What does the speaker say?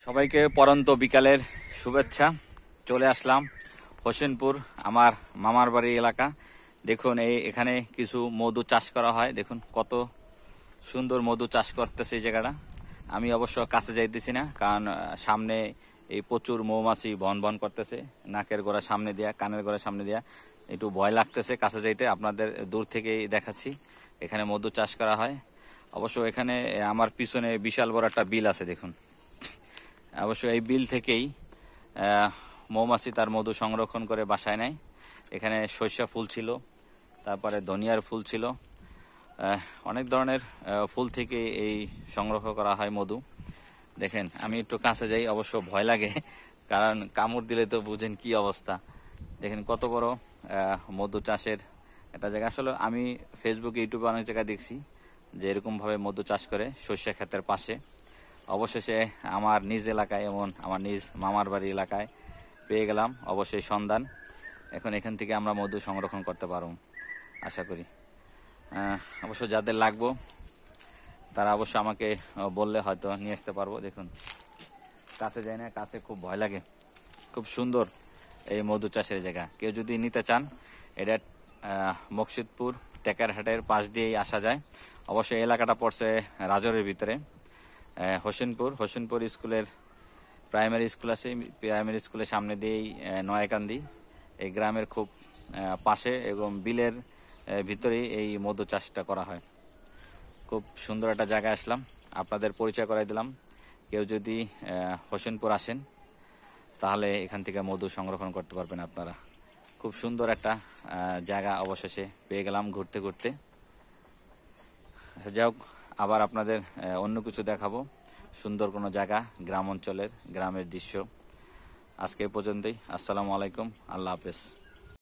সবাইকে পরন্ত বিকালের শুভেচ্ছা। চলে আসলাম হোসেনপুর, আমার মামার বাড়ি এলাকা। দেখুন এখানে কিছু মধু চাষ করা হয়। দেখুন কত সুন্দর মধু চাষ করতেছে এই জায়গাটা। আমি অবশ্য কাছে যাইতেছি না, কারণ সামনে এই প্রচুর মৌমাছি বন বন করতেছে। নাকের গোড়া সামনে দিয়া, কানের গোড়া সামনে দিয়া একটু ভয় লাগতেছে কাছে যাইতে। আপনাদের দূর থেকেই দেখাচ্ছি। এখানে মধু চাষ করা হয়। অবশ্য এখানে আমার পিছনে বিশাল বড় একটা বিল আছে। দেখুন, অবশ্য এই বিল থেকেই মৌমাছি তার মধু সংরক্ষণ করে বাসায় নেয়। এখানে সরিষা ফুল ছিল, তারপরে ধনিয়ার ফুল ছিল, অনেক ধরনের ফুল থেকে এই সংগ্রহ করা হয় মধু। দেখেন, আমি একটু কাছে যাই, অবশ্য ভয় লাগে, কারণ কামড় দিলে তো বুঝেন কি অবস্থা। দেখেন কত বড় মধু চাষের একটা জায়গা। আসলে আমি ফেসবুক, ইউটিউবে অনেক জায়গায় দেখছি যে এরকম ভাবে মধু চাষ করে সরিষা ক্ষেতের পাশে। অবশেষে আমার নিজ এলাকায়, এমন আমার নিজ মামার বাড়ি এলাকায় পেয়ে গেলাম অবশ্যই সন্ধান। এখন এখান থেকে আমরা মধু সংরক্ষণ করতে পারব আশা করি। অবশ্য যাদের লাগবো তারা অবশ্য আমাকে বললে হয়তো নিয়ে আসতে পারবো। দেখুন, কাছে যাই না, কাছে খুব ভয় লাগে। খুব সুন্দর এই মধু চাষের জায়গা। কেউ যদি নিতে চান, এটা মকসিদপুর টেকারহাটের পাশ দিয়েই আসা যায়। অবশ্যই এলাকাটা পড়ছে রাজরের ভিতরে। হোসেনপুর স্কুলের প্রাইমারি স্কুল আছে, প্রাইমারি স্কুলের সামনে দিয়েই নয়াকান্দি, এই গ্রামের খুব পাশে এবং বিলের ভিতরেই এই মধু চাষটা করা হয়। খুব সুন্দর একটা জায়গায় আসলাম, আপনাদের পরিচয় করাই দিলাম। কেউ যদি হোসেনপুর আসেন তাহলে এখান থেকে মধু সংরক্ষণ করতে পারবেন আপনারা। খুব সুন্দর একটা জায়গা অবশেষে পেয়ে গেলাম ঘুরতে ঘুরতে। যাই হোক, আবার আপনাদের অন্য কিছু দেখাবো, সুন্দর কোনো জায়গা, গ্রাম অঞ্চলের গ্রামের দৃশ্য। আজকে এ পর্যন্তই। আসসালামু আলাইকুম, আল্লাহ হাফেজ।